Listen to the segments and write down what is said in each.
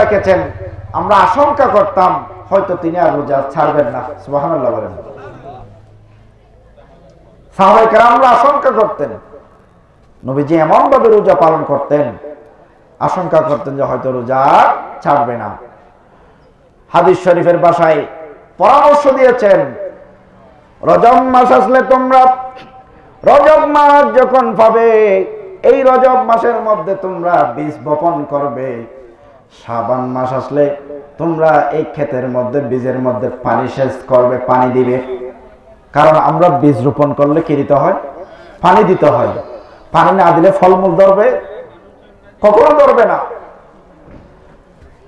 রেখেছেন, আমরা আশঙ্কা করতাম হয়তো তিনি আর রোজা ছাড়বেন না। সুবহানাল্লাহ বলেন। সাহাবায়ে কেরামরা আশঙ্কা করতেন, নবীজি এমন ভাবে রোজা পালন করতেন, আশঙ্কা করতেন যে হয়তো রোজা ছাড়বে না। হাদিস শরীফের ভাষায় পরামর্শ দিয়েছেন, রজব মাস আসলে তোমরা, রজব মাস যখন পাবে, এই রজব মাসের মধ্যে তোমরা বীজ বপন করবে। শাবান মাস আসলে তোমরা এই ক্ষেতের মধ্যে, বীজের মধ্যে পানি সেচ করবে, পানি দিবে। কারণ আমরা বীজ রোপণ করলে কি দিতে হয়? পানি দিতে হয়। পানি না দিলে ফলমূল ধরবে? কখনো ধরবে না।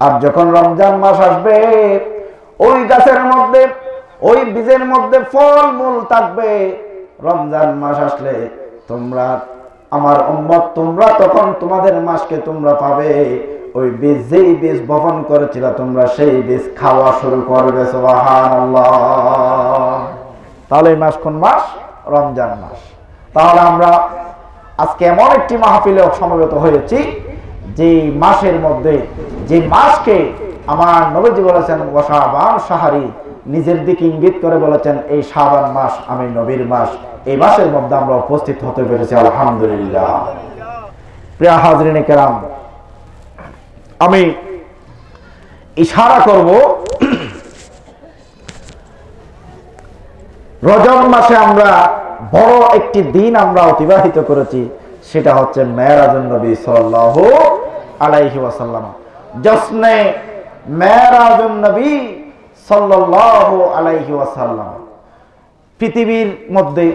আর যখন রমজান মাস আসবে, ওই গাছের মধ্যে, ওই বীজের মধ্যে ফলমূল থাকবে। রমজান মাস আসলে তোমরা, আমার উম্মত, তোমরা তখন তোমাদের মাসকে তোমরা পাবে। ওই বীজ, যেই বীজ বপন করেছিল তোমরা, সেই বীজ খাওয়া শুরু করবে। সুবহানাল্লাহ। তাহলে এই মাস কোন মাস? রমজান মাস। তাহলে আমরা আজকে এমন একটি মাহফিলে সমবেত হয়েছি, যে মাসের মধ্যে, যে মাসকে আমার নবীজি বলেছেন ওয়াশাবান শাহরি, নিজের দিকে ইঙ্গিত করে বলেছেন এই শাবান মাস আমি নবীর মাস। এই মাসের মধ্যে আমরা উপস্থিত হতে পেরেছি, আলহামদুলিল্লাহ। প্রিয় হাজরিনে কেরাম, আমি ইশারা করব, রজব মাসে আমরা বড় একটি দিন আমরা অতিবাহিত করেছি, সেটা হচ্ছে মেরাজুন নবী সাল্লাল্লাহু আলাইহি ওয়াসাল্লাম। জশ্নে মেরাজুন নবী সাল্লাল্লাহু আলাইহি ওয়াসাল্লাম। পৃথিবীর মধ্যে,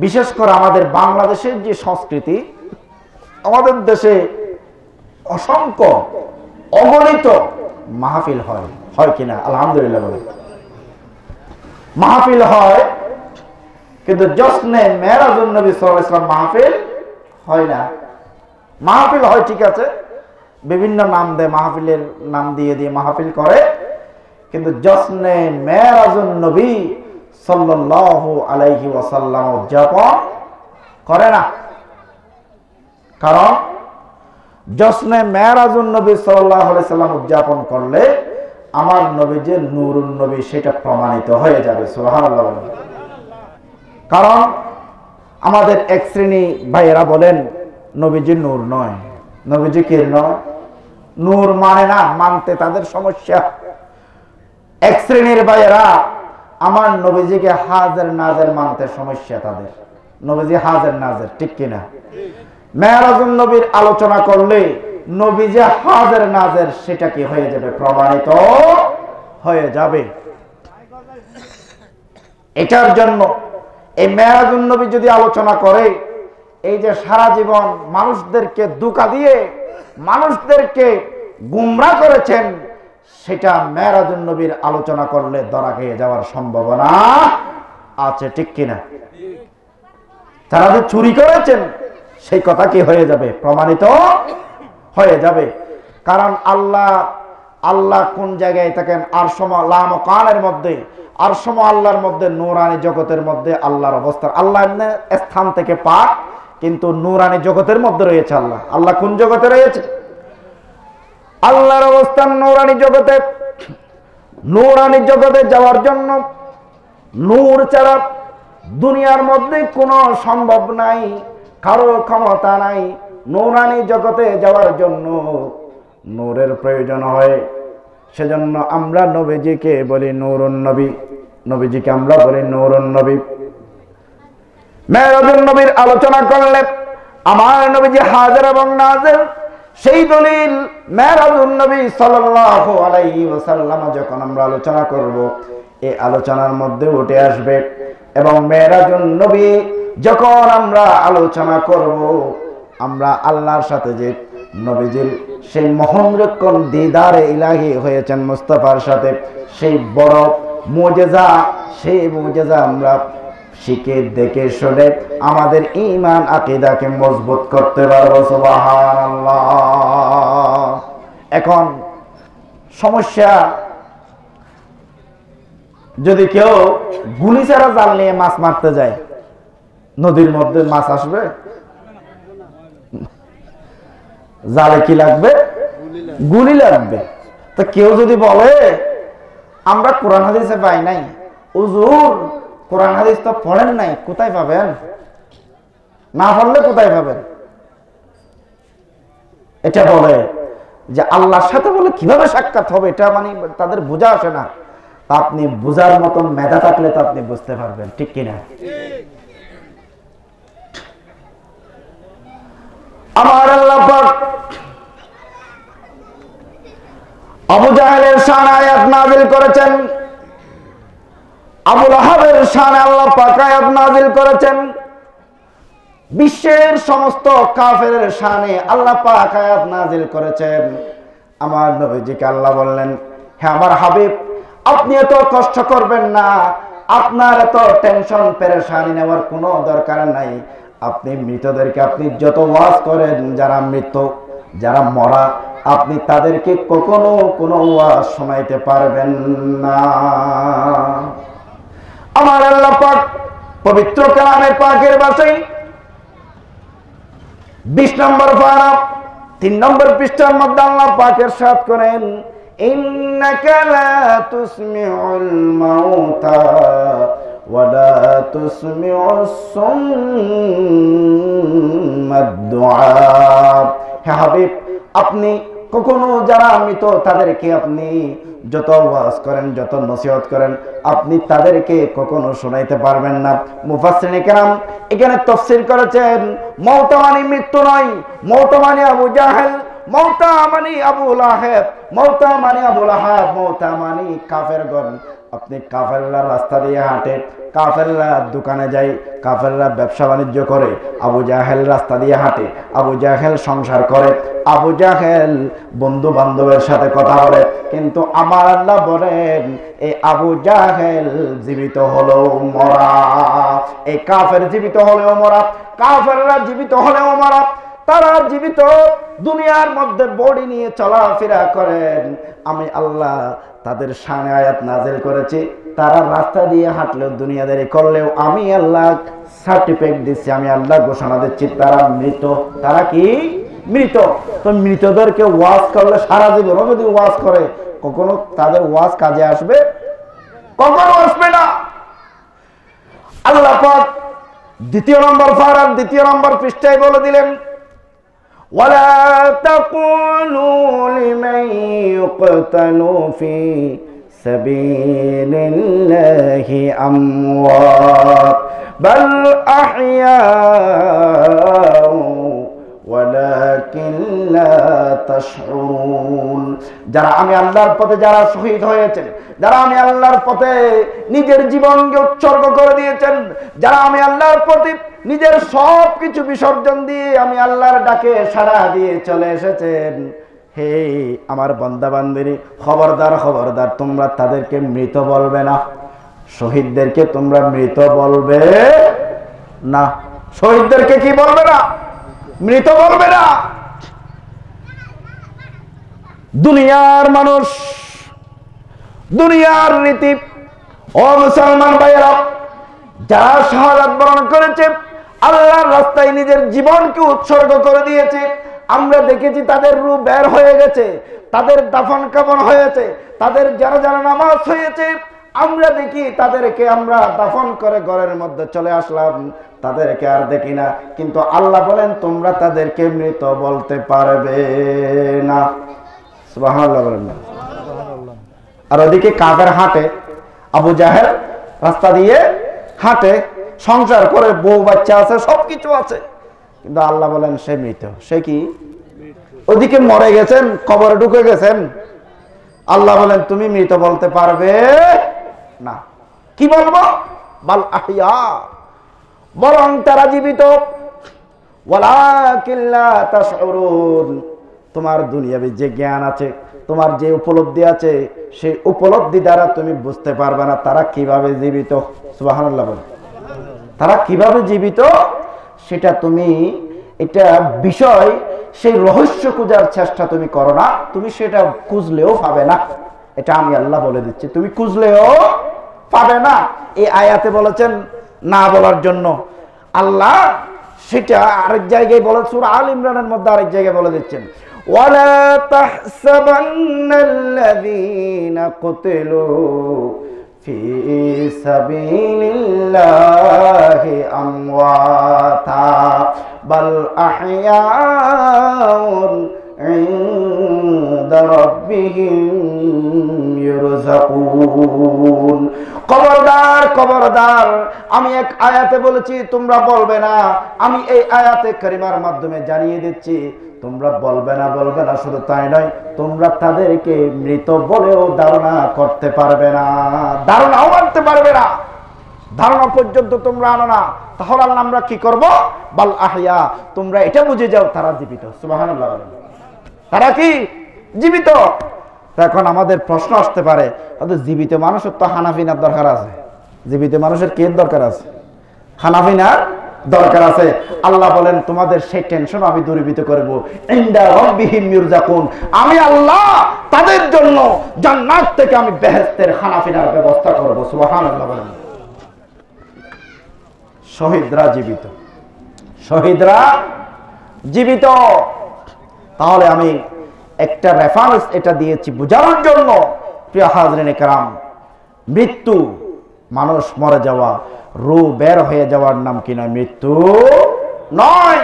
বিশেষ করে আমাদের বাংলাদেশের যে সংস্কৃতি, আমাদের দেশে অসংখ্য অগণিত মাহফিল হয়, হয় কিনা? আলহামদুলিল্লাহ বলে মাহফিল হয়, কিন্তু জশ্নে মেরাজুন নবী সাল্লাল্লাহু আলাইহি ওয়াসাল্লাম মাহফিল হয় না। মাহফিল হয় ঠিক আছে, বিভিন্ন নাম দেয়, মাহফিলের নাম দিয়ে দিয়ে মাহফিল করে, কিন্তু জশ্নে মেরাজুন নবী সাল্লাল্লাহু আলাইহি ওয়াসাল্লাম উদযাপন করে না। কারণ জশ্নে মেরাজুন নবী সাল্লাল্লাহু আলাইহি ওয়াসাল্লাম উদযাপন করলে আমার নবী যে নূরুন নবী, সেটা প্রমাণিত হয়ে যাবে। সুবহানাল্লাহ। কারণ আমাদের এক শ্রেণী ভাইয়েরা বলেন নবীজি নূর নয়। নবীজি কি নয়? নূর মানে না, মানতে তাদের সমস্যা। এক শ্রেণীর ভাইয়েরা আমার নবীজিকে হাজের নাজের মানতে সমস্যা তাদের। নবীজি হাজের নাজের, ঠিক কিনা? মেরাজুন নবীর আলোচনা করলে নবীজি হাজের নাজের, সেটা কি হয়ে যাবে? প্রমাণিত হয়ে যাবে। এটার জন্য এই মেরাজুন নবী যদি আলোচনা করে, এই যে সারা জীবন মানুষদেরকে ধোঁকা দিয়ে মানুষদেরকে গুমরা করেছেন, সেটা মেরাজুন নবীর আলোচনা করলে ধরা খেয়ে যাওয়ার সম্ভাবনা আছে, ঠিক কিনা? তারা যে চুরি করেছেন, সেই কথা কি হয়ে যাবে? প্রমাণিত হয়ে যাবে। কারণ আল্লাহ কোন জায়গায় থাকেন? আরশ-ও-লামকানের মধ্যে, আরশ-ও-আল্লাহর মধ্যে, নূরানি জগতের মধ্যে আল্লাহর অবস্থান। আল্লাহ স্থান থেকে পাক, কিন্তু নূরানি জগতের মধ্যে রয়েছে আল্লাহ। আল্লাহ কোন জগতে রয়েছে? আল্লাহর অবস্থান নূরানি জগতে। নূরানি জগতে যাওয়ার জন্য নূর ছাড়া দুনিয়ার মধ্যে কোনো সম্ভব নাই, কারো ক্ষমতা নাই। নূরানি জগতে যাওয়ার জন্য নূরের প্রয়োজন হয়। সেজন্য আমরা নবীজিকে বলি নূরুন নবী, নবীজিকে আমরা বলি নূরুন নবী। মেরাজুন নবীর আলোচনা করলে আমার নবীজি হাজির এবং নাজির, সেই দলিল মেরাজুন নবী সাল্লাল্লাহু আলাইহি ওয়াসাল্লাম যখন আমরা আলোচনা করব, এই আলোচনার মধ্যে উঠে আসবে। এবং মেরাজুন নবী যখন আমরা আলোচনা করব, আমরা আল্লাহর সাথে যে নবীজির সেই মহানরক্ষণ দিদারে ইলাহি হয়েছেন মুস্তাফার সাথে, সেই বড় মুজিজা, সেই মুজিজা আমরা শিখে দেখে শুনে আমাদের ঈমান আকীদাকে মজবুত করতে পারবো। সুবহানাল্লাহ। এখন সমস্যা, যদি কেউ গুলি ছাড়া জাল নিয়ে মাছ মারতে যায়, নদীর মধ্যে মাছ আসবে? জালে কি লাগবে? গুলি লাগবে। তো কেউ যদি বলে আমরা কোরআন হাদিসে পাই নাই, হুজুর কোরআন হাদিস তো পড়েন নাই, কোথায় পাবেন? না পড়লে কোথায় পাবেন? এটা বলে যে আল্লাহর সাথে বলে কিভাবে সাক্ষাৎ হবে, এটা মানে তাদের বোঝা আসে না। আপনি বোঝার মতন মেধা থাকলে তো আপনি বুঝতে পারবেন, ঠিক কিনা? আমার আল্লাহ পাক আবু জাহেলের শানে আয়াত নাযিল করেছেন, আবু লাহাবের শানে আল্লাহ পাক আয়াত নাযিল করেছেন, বিশ্বের সমস্ত কাফেরের শানে আল্লাহ পাক আয়াত নাযিল করেছেন। আমার নবীজিকে আল্লাহ বললেন, হে আমার হাবিব, আপনি এত কষ্ট করবেন না, আপনার এত টেনশন পেরেশানি নেওয়ার কোনো দরকার নাই। আপনি মৃতদেরকে আপনি যত ওয়াজ করেন, যারা মৃত, যারা মরা, আপনি তাদেরকে কখনো কোনো ওয়াজ শোনাইতে পারবেন না। আমার আল্লাহ পাক পবিত্র কালামে পাকের ভাষায় 20 নম্বর পারা 3 নম্বর পৃষ্ঠার মধ্যে আল্লাহ পাক ইরশাদ করেন, ইন্নাকা লা তুসমিউল মাউতা ওয়া লা তুসমিউস সুম্মাদ দুআ। হে হাবিব, আপনি কখনো যারা মৃত তাদেরকে আপনি যত ওয়াজ করেন, যত নসিহত করেন, আপনি তাদেরকে কখনো শোনাইতে পারবেন না। মুফাসসিরিনে কেরাম এখানে তাফসীর করেছেন, মওতা মানে মৃত্যু নয়, মওতা মানে আবু জাহেল, মওতা মানে আবু লাহাব, মওতা মানে আবু লাহাব, মওতা মানে কাফেরগণ। আপনি কাফেররা রাস্তা দিয়ে হাঁটে, কাফেররা দোকানে যায়, কাফেররা ব্যবসা বাণিজ্য করে, আবু জাহেল রাস্তা দিয়ে হাঁটে, আবু জাহেল সংসার করে, আবু জাহেল বন্ধু বান্ধবের সাথে কথা বলে। কিন্তু আমার আল্লাহ বলেন, এই আবু জাহেল জীবিত হলেও মরা, এই কাফের জীবিত হলেও মরা, কাফেররা জীবিত হলেও মরা। তারা জীবিত দুনিয়ার মধ্যে বডি নিয়ে চলাফেরা করেন, আমি আল্লাহ তাদের শানে আয়াত নাযিল করেছি। তারা রাস্তা দিয়ে হাঁটলেও, দুনিয়াদারি করলেও আমি আল্লাহ সার্টিফিকেট দিচ্ছি, আমি আল্লাহ ঘোষণা দিচ্ছি তারা মৃত। তারা কি মৃত? তো মৃতদেরকে ওয়াজ করলে সারা জীবনও যদি ওয়াজ করে, কখনো তাদের ওয়াজ কাজে আসবে? কখনো আসবে না। আল্লাহ পাক 2 নম্বর পারার 2 নম্বর পৃষ্ঠায় বলে দিলেন, ওয়ালা তাকুলু লিমান ইউকতালু ফি সাবিলিল্লাহি আমওয়াত বাল আহইয়াউ ওয়ালাকিন লা তাশউরুন। যারা আমি আল্লাহর পথে যারা শহীদ হয়েছেন, যারা আমি আল্লাহর পথে নিজের জীবনকে উৎসর্গ করে দিয়েছেন, যারা আমি আল্লাহর পথে নিজের সব কিছু বিসর্জন দিয়ে আমি আল্লাহর ডাকে সাড়া দিয়ে চলে এসেছেন, হে আমার বান্দা বান্দিনী, খবরদার খবরদার, তোমরা তাদেরকে মৃত বলবে না, শহীদদেরকে তোমরা মৃত বলবে না। শহীদদেরকে কি বলবে না? মৃত বলবে না। দুনিয়ার মানুষ, দুনিয়ার রীতি, ও মুসলমান ভাইয়েরা, যারা শাহাদাত বরণ করেছে, আল্লাহর রাস্তায় নিজের জীবনকে উৎসর্গ করে দিয়েছে, আমরা দেখেছি তাদের রূহ বের হয়ে গেছে, তাদের দাফন কাফন হয়েছে, তাদের জানাজা নামাজ হয়েছে, আমরা দেখি তাদেরকে, আমরা দাফন করে ঘরের মধ্যে চলে আসলাম, তাদেরকে আর দেখি না। কিন্তু আল্লাহ বলেন তোমরা তাদেরকে মৃত বলতে পারবে না। সুবহানাল্লাহ বলেন না। আর ওদিকে কাফের হাঁটে, আবু জাহেল রাস্তা দিয়ে হাঁটে, সংসার করে, বউ বাচ্চা আছে, সবকিছু আছে, কিন্তু আল্লাহ বলেন সে মৃত। সে কি? ওদিকে মরে গেছেন, কবরে ঢুকে গেছেন। আল্লাহ বলেন তুমি মৃত বলতে পারবে না। কি বলবো? বাল আহইয়া, বরং তারা জীবিত। ওয়ালাকিন লা তাশউরুন, তোমার দুনিয়াবি যে জ্ঞান আছে, তোমার যে উপলব্ধি আছে, সেই উপলব্ধি দ্বারা তুমি বুঝতে পারবে না তারা কিভাবে জীবিত। সুবহানাল্লাহ বলেন। তারা কিভাবে জীবিত সেটা তুমি, এটা বিষয়, সেই রহস্য খোঁজার চেষ্টা তুমি করো না, তুমি সেটা খুঁজলেও পাবে না। এটা আমি আল্লাহ বলে দিচ্ছি, তুমি খুঁজলেও পাবে না। এই আয়াতে বলেছেন না বলার জন্য, আল্লাহ সেটা আরেক জায়গায় বলে, সূরা আল ইমরানের মধ্যে আরেক জায়গায় বলে দিচ্ছেন, ওয়ালা তাহসাবান্নাল্লাযীনা কুতিলু ফি সাবিলিল্লাহি আমওয়াতা বাল আহইয়াউন ইনদা রাব্বিহিম ইরযাকুন। খবরদার খবরদার, আমি এক আয়াতে বলেছি তোমরা বলবে না, আমি এই আয়াতে কারিমার মাধ্যমে জানিয়ে দিচ্ছি তোমরা বলবে না। শুধু তাই নয়, তোমরা তাদেরকে মৃত বলেও ধারণা করতে পারবে না, ধারণাও আনতে পারবে না। ধারণা পর্যন্ত তোমরা আনো না, তাহলে আমরা কি করব? বাল আহইয়া, তোমরা এটা বুঝে যাও তারা জীবিত। সুবহানাল্লাহ, তারা কি জীবিত? এখন আমাদের প্রশ্ন আসতে পারে, জীবিত মানুষের তো হানাফিনার দরকার আছে। জীবিত মানুষের কি দরকার আছে? হানাফিনার দরকার আছে। আল্লাহ বলেন তোমাদের সেই টেনশন আমি দূরীভূত করব। ইনদা রাব্বিহিম ইরযাকুন, আমি আল্লাহ তাদের জন্য জান্নাত থেকে আমি বেহেশতের হানাফিনার ব্যবস্থা করব। সুবহানাল্লাহ বলেন। শহীদরা জীবিত, শহীদরা জীবিত। তাহলে আমি একটা রেফারেন্স এটা দিয়েছি বোঝানোর জন্য। প্রিয় হাজরিন কেরাম, মৃত্যু, মানুষ মরে যাওয়া, রূহ বের হয়ে যাওয়ার নাম কি নয়? মৃত্যু নয়।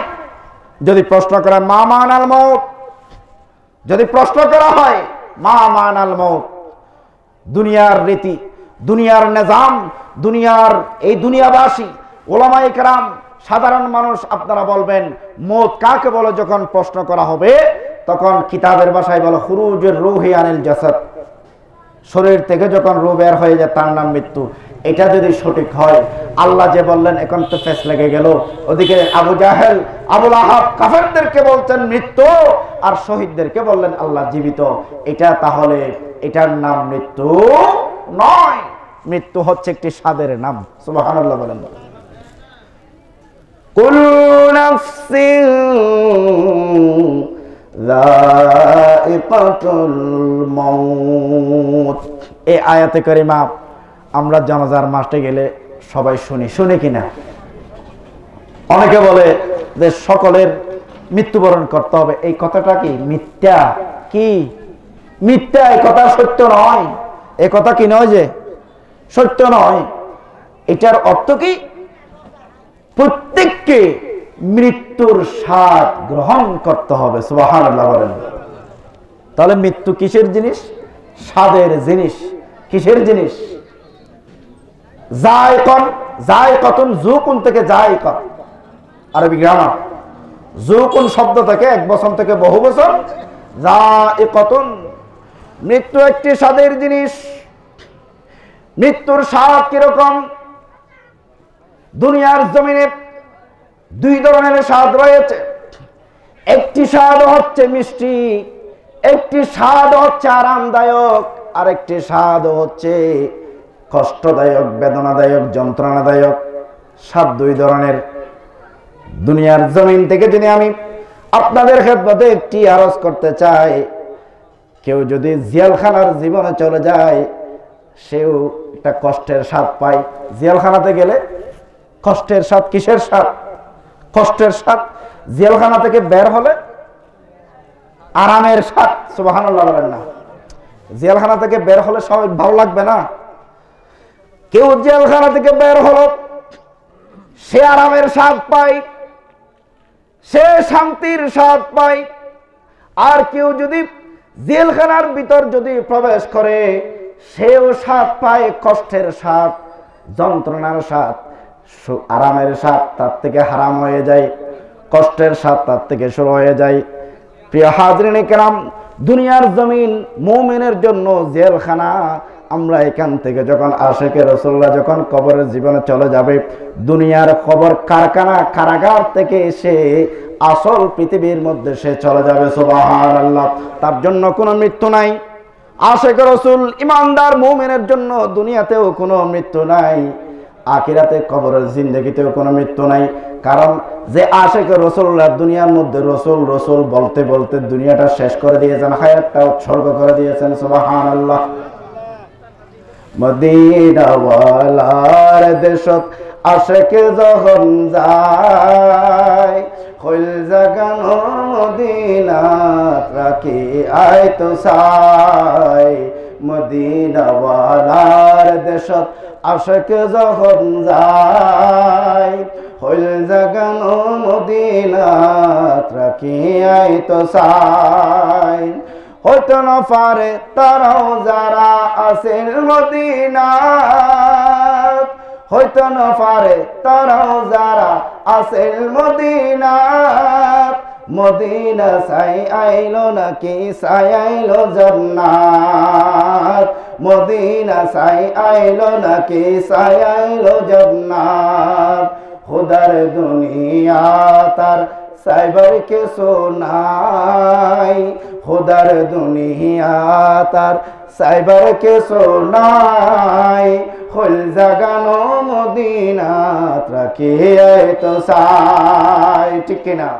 যদি প্রশ্ন করা মা মানাল মউত, যদি প্রশ্ন করা হয় মা মানাল মউত, দুনিয়ার রীতি, দুনিয়ার নিজাম, দুনিয়ার এই দুনিয়াবাসী, ওলামায়ে কেরাম, সাধারণ মানুষ, আপনারা বলবেন মউত কাকে বলে? যখন প্রশ্ন করা হবে তখন কিতাবের ভাষায় বলে খুরুজুর রূহি আনিল জাসাদ, শরীর থেকে যখন রূহ বের হয়ে যায় তার নাম মৃত্যু। এটা যদি সঠিক হয়, আল্লাহ যে বললেন, এখন তো ফেস লেগে গেল। ওদিকে আবু জাহেল, আবুল আহাব কাফেরদেরকে বলছেন মৃত্যু, আর শহীদদেরকে বললেন আল্লাহ জীবিত। এটা তাহলে এটার নাম মৃত্যু নয়, মৃত্যু হচ্ছে একটি স্বাদের নাম। সুবহানাল্লাহ বলেন। কুল্লু নাফসিন যায়িকাতুল মাউত, এই আয়াতে কারিমা আমরা জানাজার মাঠে গেলে সবাই শুনি কিনা? অনেকে বলে যে সকলের মৃত্যুবরণ করতে হবে। এই কথাটা কি মিথ্যা? কি মিথ্যা? এই কথা সত্য নয়। এই কথা কি নয় যে সত্য নয়। এটার অর্থ কি? প্রত্যেককে মৃত্যুর স্বাদ গ্রহণ করতে হবে। সুবহানাল্লাহ বলেন। তাহলে মৃত্যু কিসের জিনিস? স্বাদের জিনিস। কিসের জিনিস? যায়কন, যায়কতুন, যুকুন থেকে যায়কত, আরবি গ্রামার। যুকুন শব্দ থেকে এক বচন থেকে বহু বচন, যায়কতুন, মৃত্যু একটি স্বাদের জিনিস। মৃত্যুর স্বাদ কিরকম? দুনিয়ার জমিনে দুই ধরনের স্বাদ রয়েছে। একটি স্বাদ হচ্ছে মিষ্টি, একটি স্বাদ হচ্ছে আরামদায়ক, আর একটি স্বাদ হচ্ছে কষ্টদায়ক, বেদনাদায়ক, যন্ত্রণাদায়ক। স্বাদ দুই ধরনের। দুনিয়ার জমিন থেকে যদি আমি আপনাদের খেদমতে একটি আরজ করতে চাই, কেউ যদি জেলখানার জীবনে চলে যায়, সেও একটা কষ্টের স্বাদ পায়। জেলখানাতে গেলে কষ্টের স্বাদ। কিসের স্বাদ? কষ্টের স্বাদ। জেলখানা থেকে বের হলে আরামের স্বাদ। সুবহানাল্লাহ বলেন না। জেলখানা থেকে বের হলে সবাই ভালো লাগবে না? কেউ জেলখানা থেকে বের হলো, সে আরামের স্বাদ পায়, সে শান্তির স্বাদ পায়। আর কেউ যদি জেলখানার ভিতর যদি প্রবেশ করে, সেও স্বাদ পায় কষ্টের স্বাদ, যন্ত্রণার স্বাদ। আরামের স্বাদ তার থেকে হারাম হয়ে যায়, কষ্টের স্বাদ তার থেকে শুরু হয়ে যায়। প্রিয় হাজরিন কেরাম, দুনিয়ার জমিন মুমিনের জন্য জেলখানা। আমরা এখান থেকে যখন আশিকে রাসূলুল্লাহ যখন কবরের জীবনে চলে যাবে, দুনিয়ার কবর কারখানা, কারাগার থেকে এসে আসল পৃথিবীর মধ্যে সে চলে যাবে। সুবহানাল্লাহ। তার জন্য কোনো মৃত্যু নাই। আশিকে রাসূল ইমানদার মুমিনের জন্য দুনিয়াতেও কোনো মৃত্যু নাই, আখিরাতে কবরের জিন্দেগিতেও কোনো মৃত্যু নাই। কারণ যে আশিকে রাসূলুল্লাহ দুনিয়ার মধ্যে রসুল রসুল বলতে বলতে দুনিয়াটা শেষ করে দিয়েছেন, হায়াতটা উৎসর্গ করে দিয়েছেন। সুবহানাল্লাহ। মদিনাওয়ালার দেশত আশিকে যখন যায়, হইল জাগানো মদিনাত রাখি আয় তো সাই মদিনাওয়ালার দেশত আশিক যখন যায় হইল জাগানো মদিনাত রাখি আয় তো সাই হইতো না পারে তারাও যারা আছেন মদিনাত হইতো না পারে তারাও যারা আছেন মদিনাত মদিনা সাই আইলো নাকি সাই আইলো জান্নাত মদিনা সাই আইলো নাকি সাই আইলো জান্নাত খুদার দুনিয়া তার সাইবার কে সোনাই খুদার দুনিয়া তার সাইবার কে সোনাই হল জাগানো মদিনাত রাখি আয় তো সাই ঠিক কিনা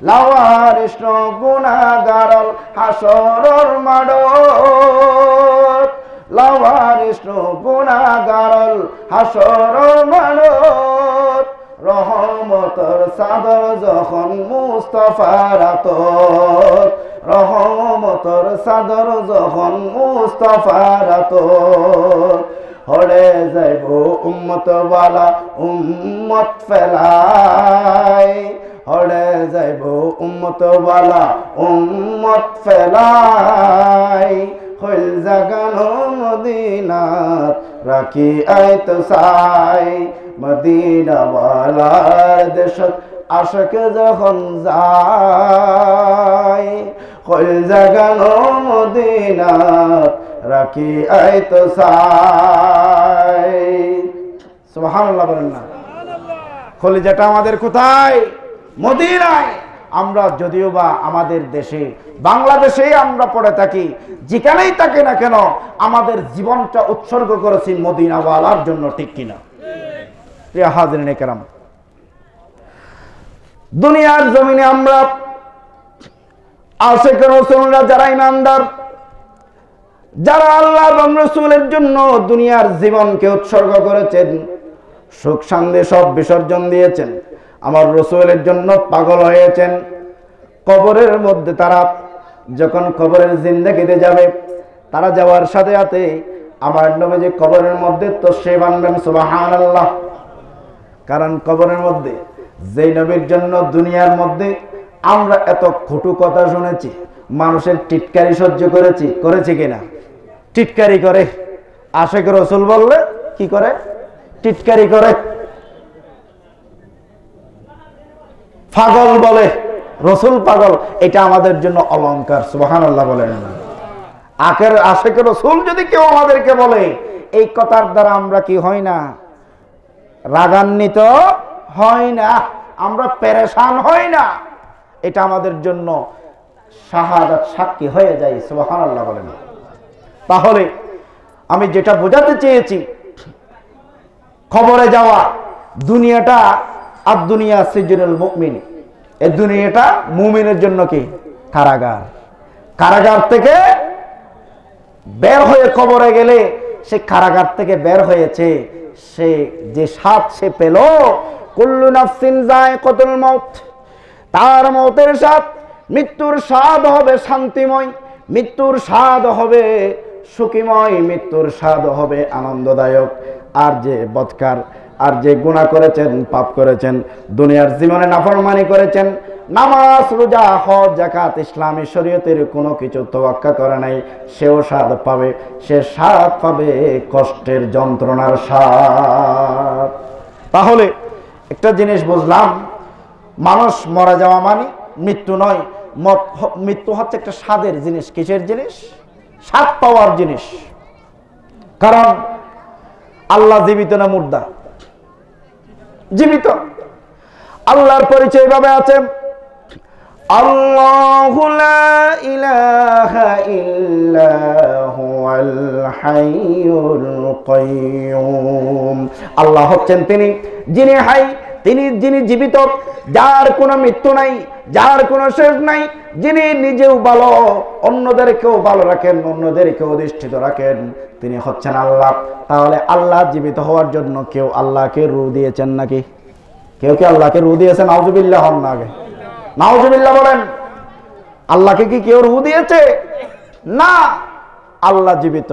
লাওয়ারিস গুনাহগার হাসরের মাঠত লাওয়ারিস গুনাহগার হাসরের মাঠত রহমতের চাদর যখন মুস্তাফার আতত রহমতের চাদর যখন মুস্তাফার আতত হরে যাইব উম্মত ওয়ালা উম্মত ফেলাই হরে যাইব উম্মত ওয়ালা উম্মত ফেলাই হইল জাগানো মদিনাত রাখি আয় তো সাই মদিনাওয়ালার দেশত আশিক যখন যায় হইল জাগানো মদিনাত রাখি আয় তো সাই সুবহানাল্লাহ বলেন না কলিজাটা আমাদের কোথায় মদিনায় আমরা যদিও বা আমাদের দেশে বাংলাদেশে আমরা পড়ে থাকি যেখানেই থাকি না কেন আমাদের জীবনটা উৎসর্গ করেছি মদিনাওয়ালার জন্য ঠিক কিনা প্রিয় হাজিরিনে কেরাম দুনিয়ার জমিনে আমরা আশিক রাসূলরা যারা ঈমানদার যারা আল্লাহ এবং রাসূলের জন্য দুনিয়ার জীবনকে উৎসর্গ করেছেন সুখ শান্তি সব বিসর্জন দিয়েছেন আমার রাসূলের জন্য পাগল হয়েছেন কবরের মধ্যে তারা যখন কবরের জিন্দেগিতে যাবে তারা যাওয়ার সাথে সাথে আমার নবীজি কবরের মধ্যে তাশরীফ আনবেন সুবহানাল্লাহ কারণ কবরের মধ্যে যেই নবীর জন্য দুনিয়ার মধ্যে আমরা এত কটু কথা শুনেছি মানুষের টিটকারি সহ্য করেছি কিনা টিটকারি করে আশিক রাসূল বললে কি করে টিটকারি করে পাগল বলে রাসূল পাগল এটা আমাদের জন্য অলংকার সুবহানাল্লাহ বলেন আশিক রাসূল যদি কেউ আমাদেরকে বলে এই কথার দ্বারা আমরা কি হই না রাগান্বিত হই না আমরা পেরেশান হই না এটা আমাদের জন্য শাহাদাত সাক্ষী হয়ে যায় সুবহানাল্লাহ বলেন তাহলে আমি যেটা বোঝাতে চেয়েছি কবরে যাওয়া দুনিয়াটা আর দুনিয়া সিজনুল মুমিন এই দুনিয়াটা মুমিনের জন্য কি কারাগার কারাগার থেকে বের হয়ে কবরে গেলে সে কারাগার থেকে বের হয়েছে সে যে স্বাদ সে পেল কুল্লু নাফসিন যায়কাতুল মাউত তার মওতের স্বাদ মৃত্যুর স্বাদ হবে শান্তিময় মৃত্যুর স্বাদ হবে সুখীময় মৃত্যুর স্বাদ হবে আনন্দদায়ক আর যে বদকার আর যে গুনাহ করেছেন পাপ করেছেন দুনিয়ার জীবনে নাফরমানি করেছেন নামাজ রোজা হজ যাকাত ইসলামী শরীয়তের কোনো কিছু তোয়াক্কা করে নাই সেও স্বাদ পাবে সে স্বাদ পাবে কষ্টের যন্ত্রণার স্বাদ তাহলে একটা জিনিস বুঝলাম মানুষ মারা যাওয়া মানে মৃত্যু নয় মৃত্যু হচ্ছে একটা স্বাদের জিনিস কিসের জিনিস স্বাদ পাওয়ার জিনিস কারণ আল্লাহ জীবিত না মুর্দা জীবিত আল্লাহর পরিচয় ভাবে আছে আল্লাহু লা ইলাহা ইল্লা হুয়াল হাইয়ুল কাইয়ুম আল্লাহ হচ্ছেন তিনি যিনি হাই তিনি যিনি জীবিত যার কোনো মৃত্যু নাই যার কোনো শেষ নাই যিনি নিজেও ভালো অন্যদেরকেও ভালো রাখেন অন্যদেরকেও অধিষ্ঠিত রাখেন তিনি হচ্ছেন আল্লাহ তাহলে আল্লাহ জীবিত হওয়ার জন্য কেউ আল্লাহকে রূহ দিয়েছেন নাকি কেউ কি আল্লাহকে রু দিয়েছে? নাউজুবিল্লাহ হন না আগে, নাউজুবিল্লাহ বলেন। আল্লাহকে কি কেউ রু দিয়েছে? না, আল্লাহ জীবিত।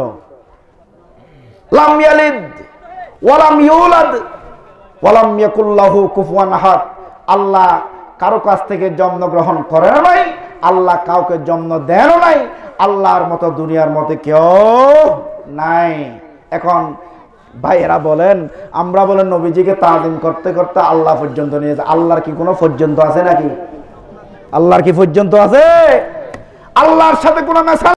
লাম ইয়ালিদ ওয়ালাম ইউলাদ ওয়ালাম ইয়াকুল লাহু কুফুয়ান আহাদ। আল্লাহ কারো কাছ থেকে জন্ম গ্রহণ করেন নাই, আল্লাহ কাউকে জন্ম দেন নাই, আল্লাহর মতো দুনিয়ার মধ্যে কেউ নাই। এখন ভাইয়েরা বলেন, আমরা বলেন নবীজিকে তাজিম করতে করতে আল্লাহ পর্যন্ত নিয়ে যায়। আল্লাহর কি কোনো পর্যন্ত আছে নাকি? আল্লাহর কি পর্যন্ত আছে? আল্লাহর সাথে কোনো মেসাল